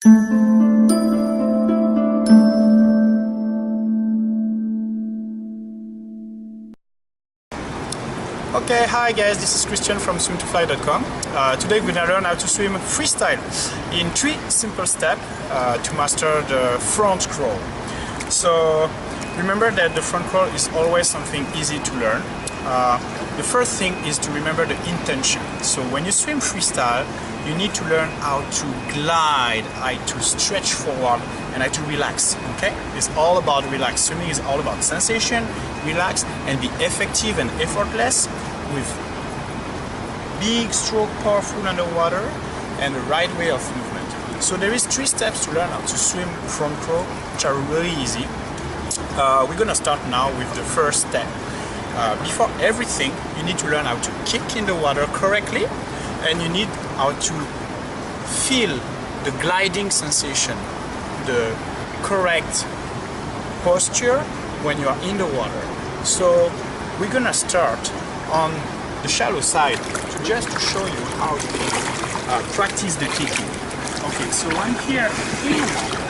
Okay, hi guys, this is Christian from swim2fly.com. Today we're going to learn how to swim freestyle in 3 simple steps to master the front crawl. So remember that the front crawl is always something easy to learn. The first thing is to remember the intention. So when you swim freestyle, you need to learn how to glide, how to stretch forward, and how to relax. Okay? It's all about relax. Swimming is all about sensation, relax, and be effective and effortless with big stroke, powerful underwater, and the right way of movement. So there is 3 steps to learn how to swim front crawl, which are really easy. We're gonna start now with the first step. Before everything, you need to learn how to kick in the water correctly, and you need how to feel the gliding sensation, the correct posture when you are in the water. So we're gonna start on the shallow side just to show you how you can practice the kicking. Okay, so I'm here in the water.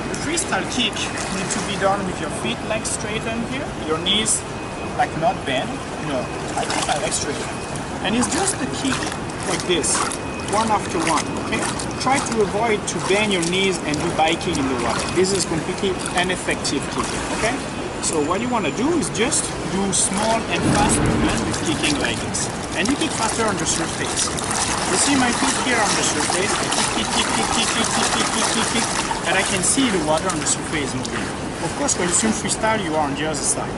The freestyle kick needs to be done with your feet legs straightened here, your knees like not bent, I keep my legs straight. And it's just a kick like this, one after one, okay? Try to avoid to bend your knees and do biking in the water. This is completely ineffective kicking, okay? So what you want to do is just do small and fast movements with kicking like this. And you kick faster on the surface. You see my feet here on the surface, I kick, and I can see the water on the surface moving. Of course, when you swim freestyle, you are on the other side.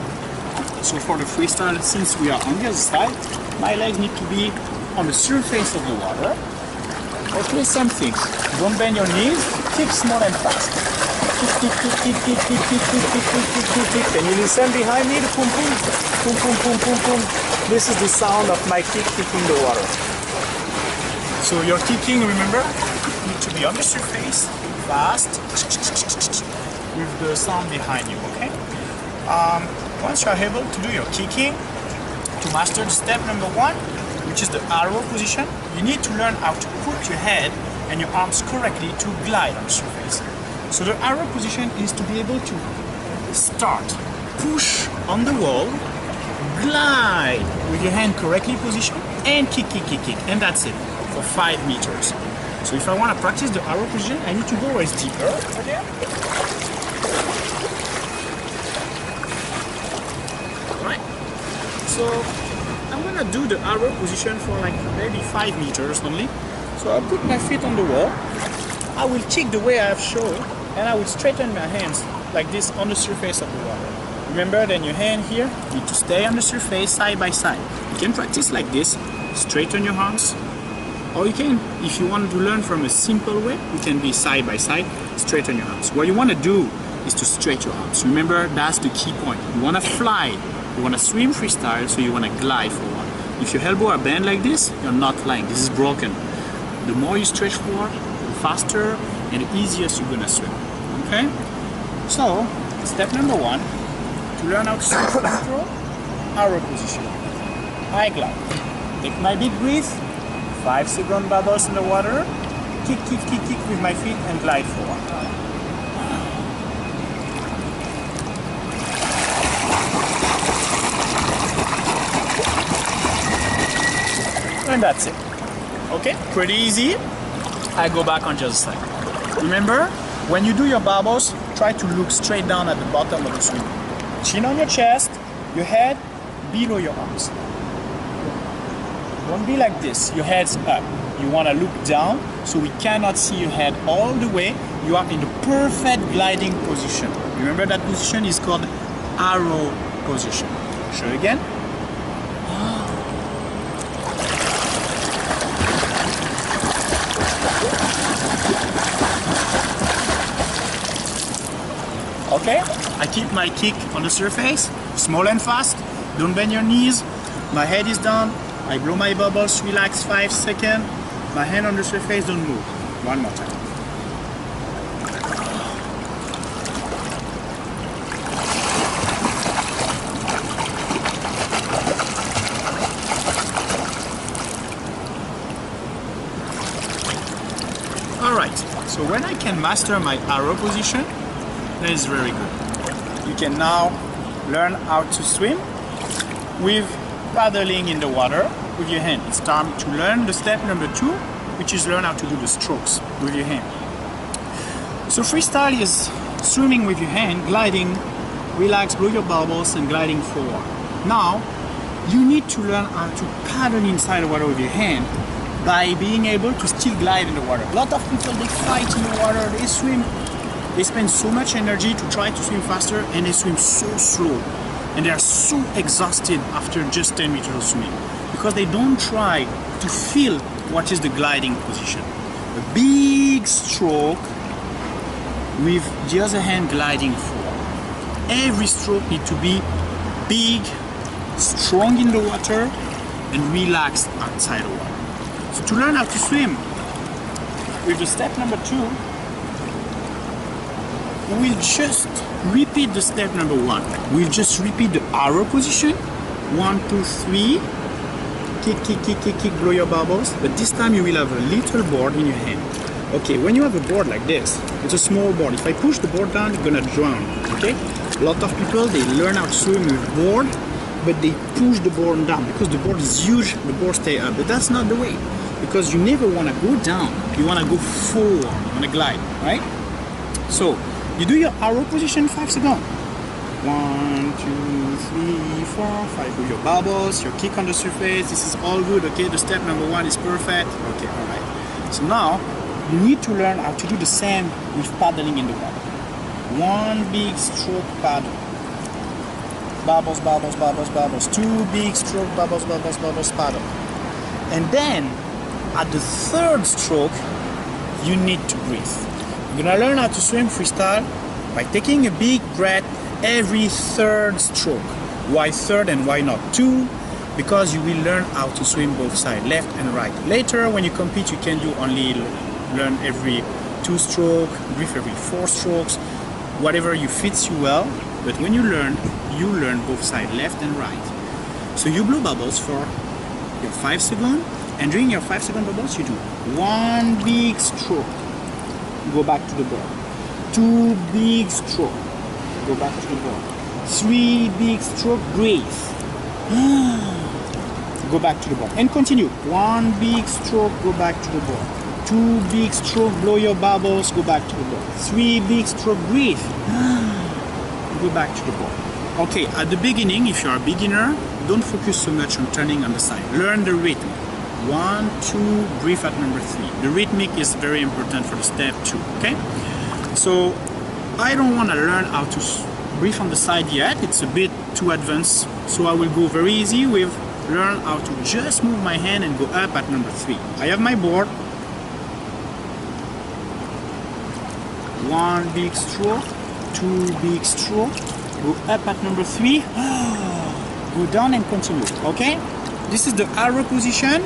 So for the freestyle, since we are on the other side, my legs need to be on the surface of the water. Okay, same thing. Don't bend your knees, kick small and fast. Kick. And you listen behind me, the boom, boom. This is the sound of my kick kicking the water. So your kicking, remember, need to be on the surface, fast, with the sound behind you, okay? Once you are able to do your kicking, to master the step number 1, which is the arrow position, you need to learn how to put your head and your arms correctly to glide on the surface. So the arrow position is to be able to start, push on the wall, glide with your hand correctly positioned, and kick. And that's it, for 5 meters. So if I want to practice the arrow position, I need to go always deeper over there. Alright. So I'm gonna do the arrow position for like maybe 5 meters only. So I'll put my feet on the wall. I will kick the way I have shown, and I will straighten my hands like this on the surface of the water. Remember, then your hand here need to stay on the surface side by side. You can practice like this, straighten your arms, or you can, if you want to learn from a simple way, you can be side by side, straighten your arms. What you want to do is to stretch your arms. Remember, that's the key point. You want to fly, you want to swim freestyle, so you want to glide forward. If your elbow are bent like this, you're not flying. This is broken. The more you stretch forward, the faster and the easier you're gonna swim. Okay? So, step number 1, to learn how to swim control, arrow position. I glide. Take my big breath, 5-second bubbles in the water, kick with my feet and glide forward. And that's it. Okay, pretty easy. I go back on the other side. Remember, when you do your bubbles, try to look straight down at the bottom of the swim. Chin on your chest, your head below your arms. Don't be like this, your head's up. You want to look down, so we cannot see your head all the way. You are in the perfect gliding position. Remember, that position is called arrow position. Show again. Okay, I keep my kick on the surface, small and fast, don't bend your knees, my head is down, I blow my bubbles, relax 5 seconds, my hand on the surface, don't move. One more time. Alright, so when I can master my arrow position, that is very good. You can now learn how to swim with paddling in the water with your hand. It's time to learn the step number 2, which is learn how to do the strokes with your hand. So freestyle is swimming with your hand, gliding, relax, blow your bubbles, and gliding forward. Now, you need to learn how to paddle inside the water with your hand by being able to still glide in the water. A lot of people, they fight in the water, they swim, they spend so much energy to try to swim faster, and they swim so slow. And they are so exhausted after just 10 meters of swimming because they don't try to feel what is the gliding position. A big stroke with the other hand gliding forward. Every stroke needs to be big, strong in the water, and relaxed outside the water. So to learn how to swim with the step number 2, we will just repeat the step number 1. We'll just repeat the arrow position. 1, 2, 3. Kick, kick, kick, kick, kick, blow your bubbles. But this time you will have a little board in your hand. Okay, when you have a board like this, it's a small board. If I push the board down, you're gonna drown. Okay? A lot of people, they learn how to swim with board, but they push the board down because the board is huge, the board stays up. But that's not the way, because you never want to go down. You want to go forward on a glide, right? So you do your arrow position 5 seconds. 1, 2, 3, 4, 5. With your bubbles, your kick on the surface. This is all good. Okay, the step number 1 is perfect. Okay, all right. So now you need to learn how to do the same with paddling in the water. One big stroke paddle. Bubbles, bubbles, bubbles, bubbles. 2 big stroke, bubbles, bubbles, bubbles, paddle. And then at the 3rd stroke, you need to breathe. You're gonna learn how to swim freestyle by taking a big breath every 3rd stroke. Why 3rd and why not 2? Because you will learn how to swim both sides, left and right. Later, when you compete, you can do only learn every 2 strokes, breathe every 4 strokes, whatever you fits you well. But when you learn both sides, left and right. So you blow bubbles for your 5 seconds, and during your 5-second bubbles, you do 1 big stroke, go back to the board. 2 big stroke, go back to the board. 3 big stroke, breathe. Go back to the board. And continue. 1 big stroke, go back to the board. 2 big stroke, blow your bubbles, go back to the board. 3 big stroke, breathe. Go back to the board. Okay, at the beginning, if you're a beginner, don't focus so much on turning on the side. Learn the rhythm. 1, 2, breathe at number 3. The rhythmic is very important for the step 2, okay? So, I don't want to learn how to breathe on the side yet. It's a bit too advanced. So I will go very easy with learn how to just move my hand and go up at number 3. I have my board. 1 big stroke, 2 big stroke, go up at number 3, go down and continue, okay? This is the arrow position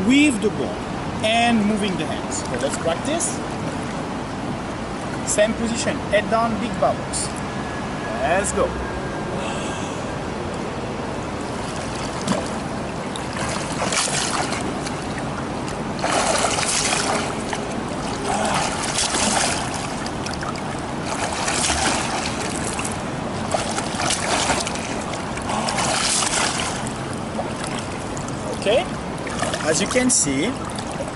with the ball and moving the hands. So let's practice. Same position, head down, big bubbles. Let's go. Okay, as you can see,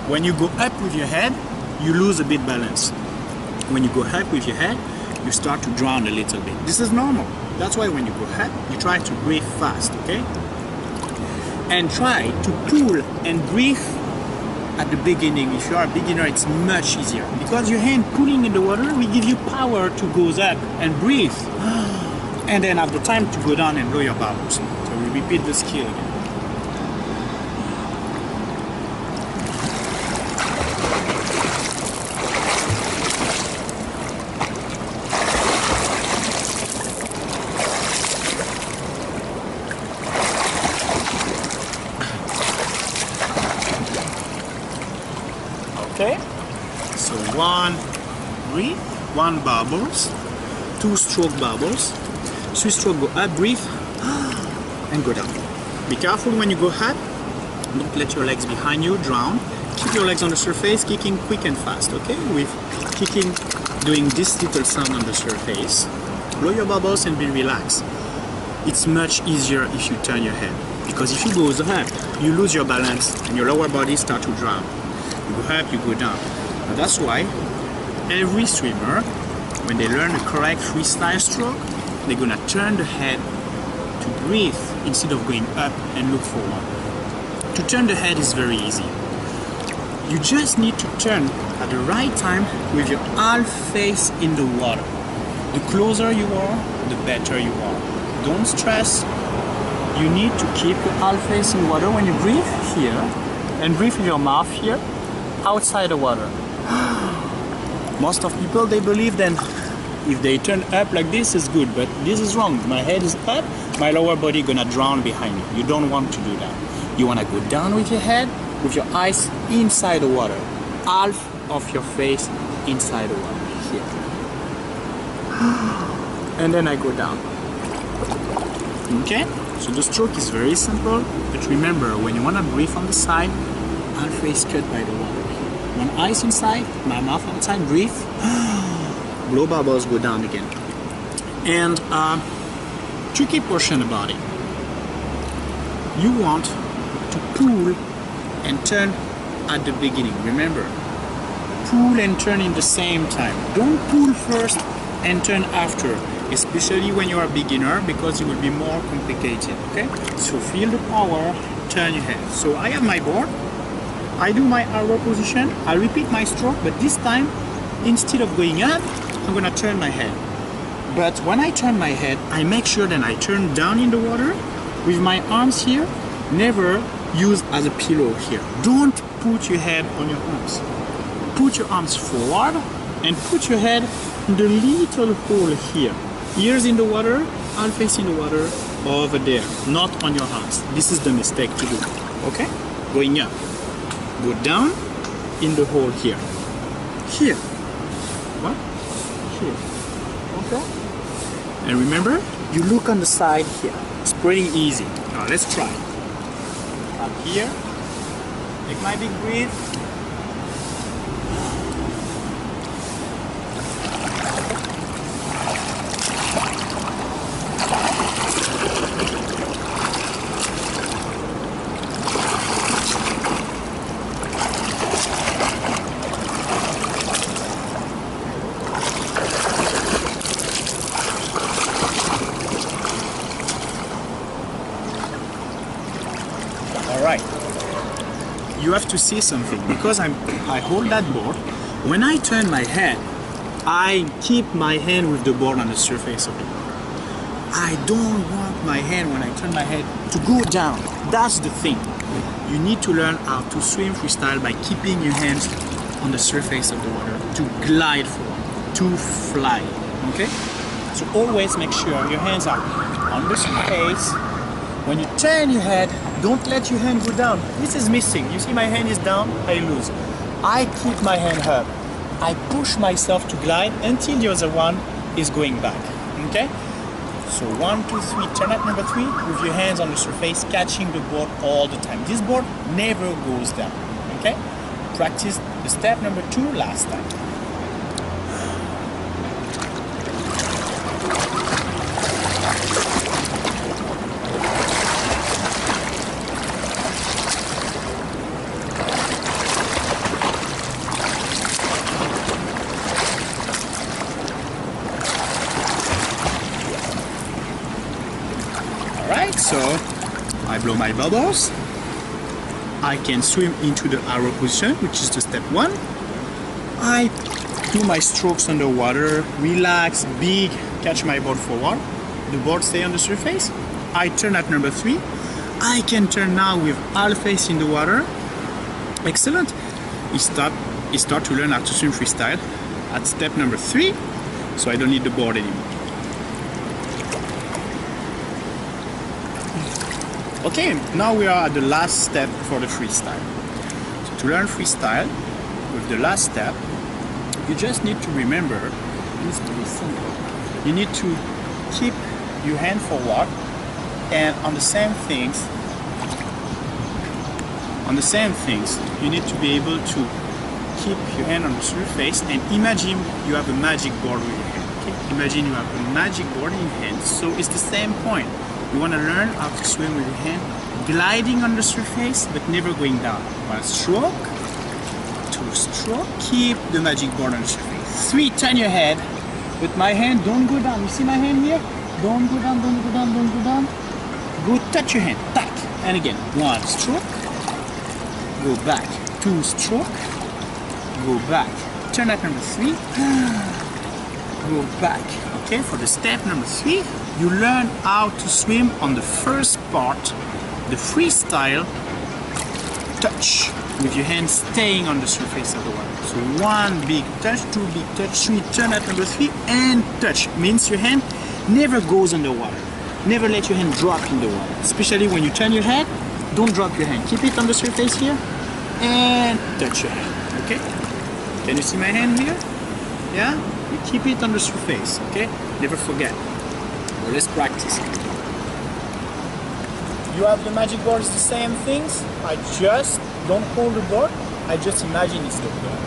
when you go up with your head, you lose a bit balance. When you go up with your head, you start to drown a little bit. This is normal. That's why when you go up, you try to breathe fast, okay? And try to pull and breathe at the beginning. If you are a beginner, it's much easier because your hand pulling in the water will give you power to go up and breathe. And then have the time to go down and blow your bubbles. So we repeat the skill again. Okay, so 1 breathe, 1 bubbles, 2 stroke bubbles, 3 stroke go up, breathe, and go down. Be careful when you go up, don't let your legs behind you drown, keep your legs on the surface, kicking quick and fast, okay? With kicking, doing this little sound on the surface. Blow your bubbles and be relaxed. It's much easier if you turn your head, because if you go up, you lose your balance and your lower body start to drown. You go up, you go down. And that's why every swimmer, when they learn the correct freestyle stroke, they're gonna turn the head to breathe instead of going up and look forward. To turn the head is very easy. You just need to turn at the right time with your half face in the water. The closer you are, the better you are. Don't stress. You need to keep your half face in water when you breathe here, and breathe with your mouth here, outside the water. Most of people, they believe then if they turn up like this is good, but this is wrong. My head is up, my lower body gonna drown behind me. You don't want to do that. You wanna go down with your head, with your eyes inside the water. Half of your face inside the water, here. And then I go down. Okay? So the stroke is very simple, but remember, when you wanna breathe on the side, half face cut by the water. One eyes inside, my mouth outside, breathe. Blow bubbles, go down again. And tricky portion about it. You want to pull and turn at the beginning. Remember, pull and turn in the same time. Don't pull first and turn after, especially when you are a beginner, because it will be more complicated. Okay? So feel the power, turn your head. So I have my board. I do my arrow position, I repeat my stroke, but this time, instead of going up, I'm gonna turn my head. But when I turn my head, I make sure that I turn down in the water with my arms here. Never use as a pillow here. Don't put your head on your arms. Put your arms forward and put your head in the little hole here. Ears in the water, half face in the water, over there, not on your arms. This is the mistake to do, okay? Going up. Go down in the hole here. Here. What? Here. Okay? And remember, you look on the side here. It's pretty easy. Now let's try. Up here. Take my big breath. Alright, you have to see something, because I hold that board. When I turn my head, I keep my hand with the board on the surface of the water. I don't want my hand, when I turn my head, to go down. That's the thing. You need to learn how to swim freestyle by keeping your hands on the surface of the water, to glide forward, to fly, okay? So always make sure your hands are on the surface. When you turn your head, don't let your hand go down. This is missing. You see my hand is down, I lose. I keep my hand up. I push myself to glide until the other one is going back. Okay? So 1, 2, 3, turn at number 3 with your hands on the surface, catching the board all the time. This board never goes down. Okay? Practice the step number 2 last time. Alright, so I blow my bubbles. I can swim into the arrow position, which is the step 1. I do my strokes underwater, relax, big, catch my board forward. The board stay on the surface. I turn at number 3. I can turn now with half face in the water. Excellent. You start to learn how to swim freestyle at step number 3, so I don't need the board anymore. Okay, now we are at the last step for the freestyle. So to learn freestyle, with the last step, you just need to remember, it's pretty simple. You need to keep your hand forward and on the same things, On the same things, you need to be able to keep your hand on the surface and imagine you have a magic board with your hand. Okay? Imagine you have a magic board in your hand. So it's the same point. You want to learn how to swim with your hand, gliding on the surface but never going down. 1 stroke, 2 stroke, keep the magic board on the surface. 3, turn your head. With my hand, don't go down. You see my hand here? Don't go down, don't go down, don't go down. Go touch your hand, back. And again, 1 stroke, go back, 2 stroke, go back. Turn at number 3, go back. Okay, for the step number 3, you learn how to swim on the first part, the freestyle touch, with your hand staying on the surface of the water. So 1 big touch, 2 big touch, 3, turn at number 3, and touch. Means your hand never goes underwater. Never let your hand drop in the water. Especially when you turn your head, don't drop your hand. Keep it on the surface here, and touch your hand, okay? Can you see my hand here? Yeah? You keep it on the surface, okay? Never forget. Well, let's practice. You have the magic board, it's the same things. I just don't hold the board, I just imagine it's the board.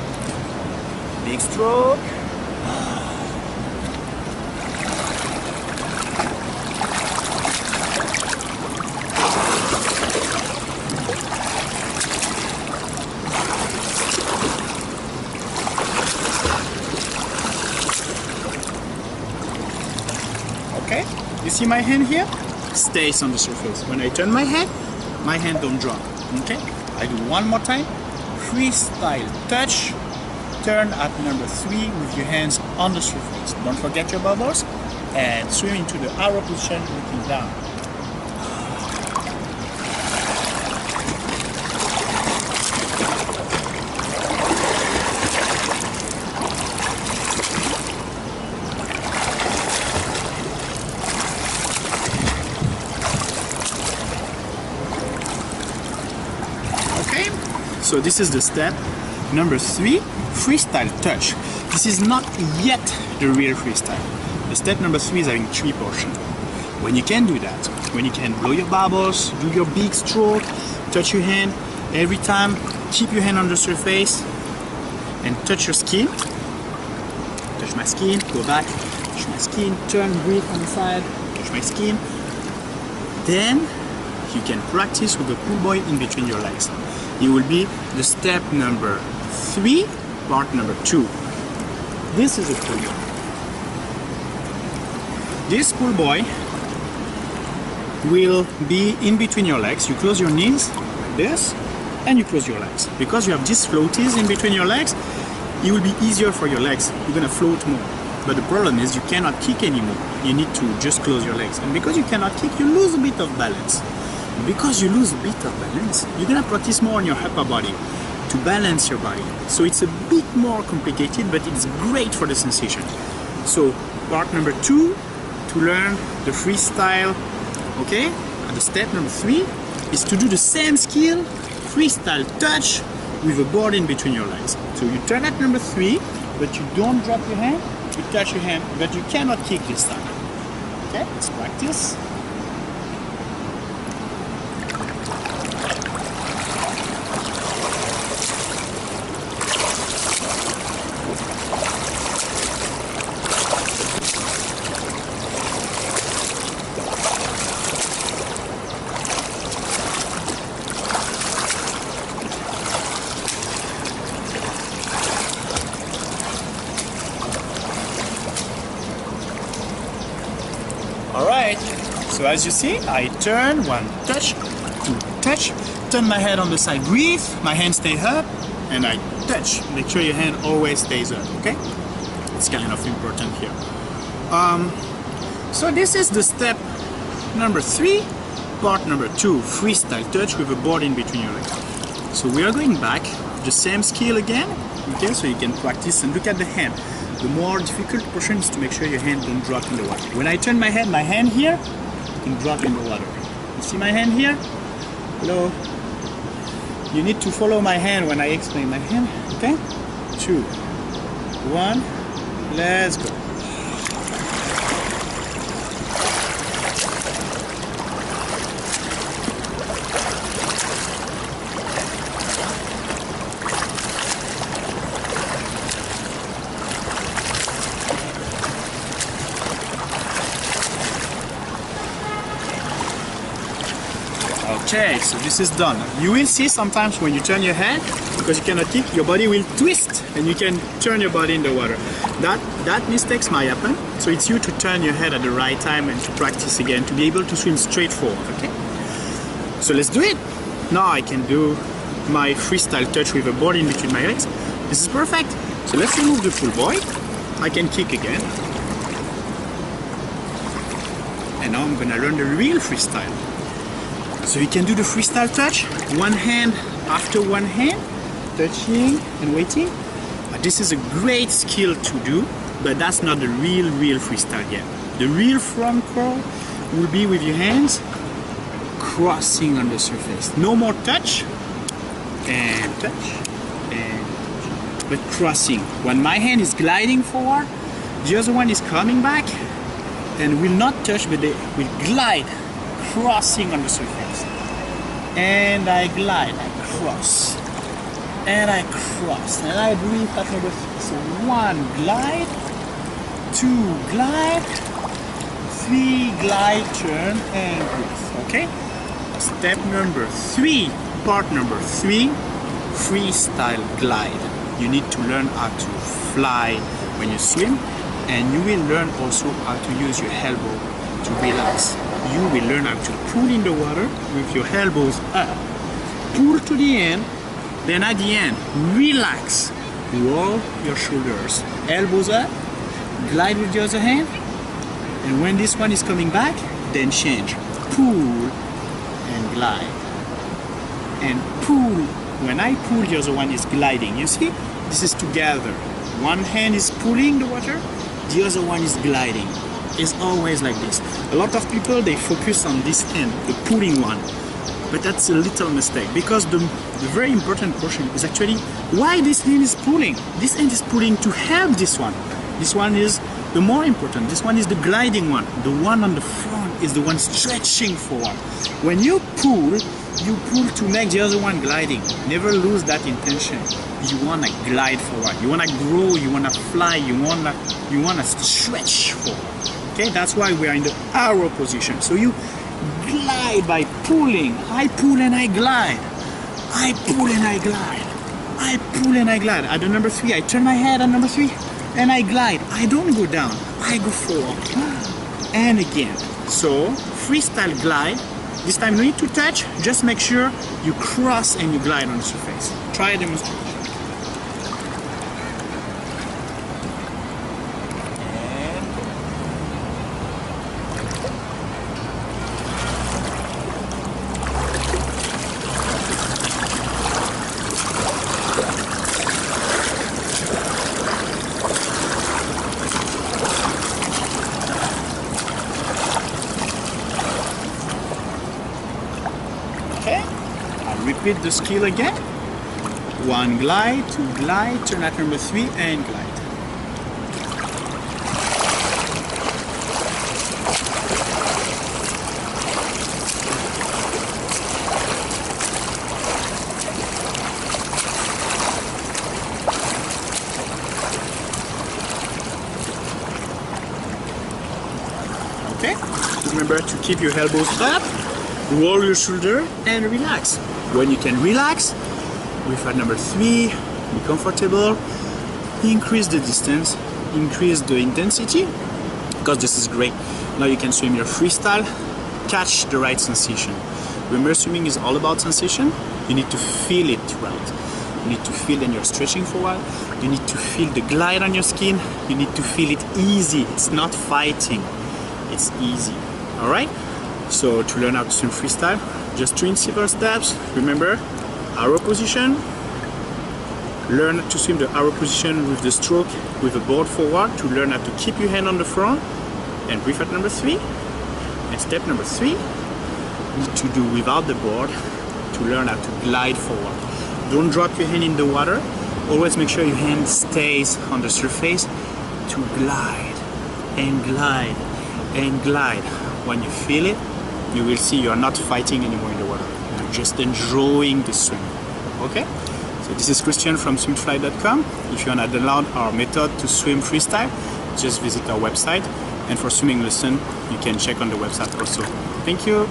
Big stroke. Okay, you see my hand here? Stays on the surface. When I turn my head, my hand don't drop. Okay, I do one more time. Freestyle touch. Turn at number 3 with your hands on the surface. Don't forget your bubbles and swim into the arrow position looking down. So this is the step number 3, freestyle touch. This is not yet the real freestyle. The step number 3 is having 3 portions. When you can do that, when you can blow your bubbles, do your big stroke, touch your hand, every time keep your hand on the surface and touch your skin. Touch my skin, go back, touch my skin, turn, breathe on the side, touch my skin. Then you can practice with the pool boy in between your legs. It will be the step number 3, part number 2. This is a pool boy. This pool boy will be in between your legs. You close your knees like this, and you close your legs. Because you have these floaties in between your legs, it will be easier for your legs. You're gonna float more. But the problem is you cannot kick anymore. You need to just close your legs. And because you cannot kick, you lose a bit of balance. Because you lose a bit of balance, you're gonna practice more on your upper body to balance your body. So it's a bit more complicated, but it's great for the sensation. So part number 2, to learn the freestyle, okay? And the step number 3 is to do the same skill, freestyle touch, with a board in between your legs. So you turn at number 3, but you don't drop your hand, you touch your hand, but you cannot kick this time. Okay, let's practice. Alright, so as you see, I turn, 1 touch, 2 touch, turn my head on the side, breathe, my hand stay up, and I touch. Make sure your hand always stays up, okay? It's kind of important here. So this is the step number 3, part number 2, freestyle touch with a board in between your legs. So we are going back, the same skill again, okay? So you can practice and look at the hand. The more difficult portion is to make sure your hand don't drop in the water. When I turn my head, my hand here can drop in the water. You see my hand here? Hello? You need to follow my hand when I explain my hand, okay? 2, 1, let's go. Okay, so this is done. You will see sometimes when you turn your head, because you cannot kick, your body will twist and you can turn your body in the water. That mistakes might happen, so it's you to turn your head at the right time and to practice again to be able to swim straight forward, okay? So let's do it. Now I can do my freestyle touch with a board in between my legs. This is perfect. So let's remove the full void. I can kick again. And now I'm gonna learn the real freestyle. So you can do the freestyle touch, one hand after one hand, touching and waiting. This is a great skill to do, but that's not the real freestyle yet. The real front crawl will be with your hands crossing on the surface. No more touch and touch and touch, but crossing. When my hand is gliding forward, the other one is coming back and will not touch, but they will glide, crossing on the surface. And I glide, I cross, and I cross, and I breathe at number 3. So 1 glide, 2 glide, 3 glide, turn, and breathe. Okay? Step number 3, part number 3, freestyle glide. You need to learn how to fly when you swim, and you will learn also how to use your elbow to relax. You will learn how to pull in the water with your elbows up. Pull to the end, then at the end, relax. Roll your shoulders. Elbows up, glide with the other hand, and when this one is coming back, then change. Pull and glide. And pull. When I pull, the other one is gliding. You see? This is together. One hand is pulling the water, the other one is gliding. It's always like this. A lot of people, they focus on this hand, the pulling one. But that's a little mistake, because the very important portion is actually why this hand is pulling. This hand is pulling to help this one. This one is the more important. This one is the gliding one. The one on the front is the one stretching forward. When you pull to make the other one gliding. Never lose that intention. You want to glide forward. You want to grow. You want to fly. You want to stretch forward. Okay, that's why we are in the arrow position. So you glide by pulling. I pull and I glide. I pull and I glide. I pull and I glide. At the number 3, I turn my head at number 3 and I glide. I don't go down. I go forward. And again. So freestyle glide. This time no need to touch. Just make sure you cross and you glide on the surface. Try a demonstration. Repeat the skill again. 1 glide, 2 glide, turn at number 3 and glide. Okay, remember to keep your elbows up, roll your shoulder and relax. When you can relax, with at number 3, be comfortable, increase the distance, increase the intensity, because this is great. Now you can swim your freestyle, catch the right sensation. Remember, swimming is all about sensation. You need to feel it right. You need to feel when you're stretching for a while. You need to feel the glide on your skin. You need to feel it easy. It's not fighting. It's easy. All right? So to learn how to swim freestyle, just 3 simple steps. Remember, arrow position. Learn to swim the arrow position with the stroke with the board forward to learn how to keep your hand on the front and breathe at number 3. And step number 3, you need to do without the board to learn how to glide forward. Don't drop your hand in the water. Always make sure your hand stays on the surface to glide and glide and glide. When you feel it, you will see you are not fighting anymore in the water. You're just enjoying the swim. Okay? So this is Christian from swimfly.com. If you want to download our method to swim freestyle, just visit our website. And for swimming lesson, you can check on the website also. Thank you.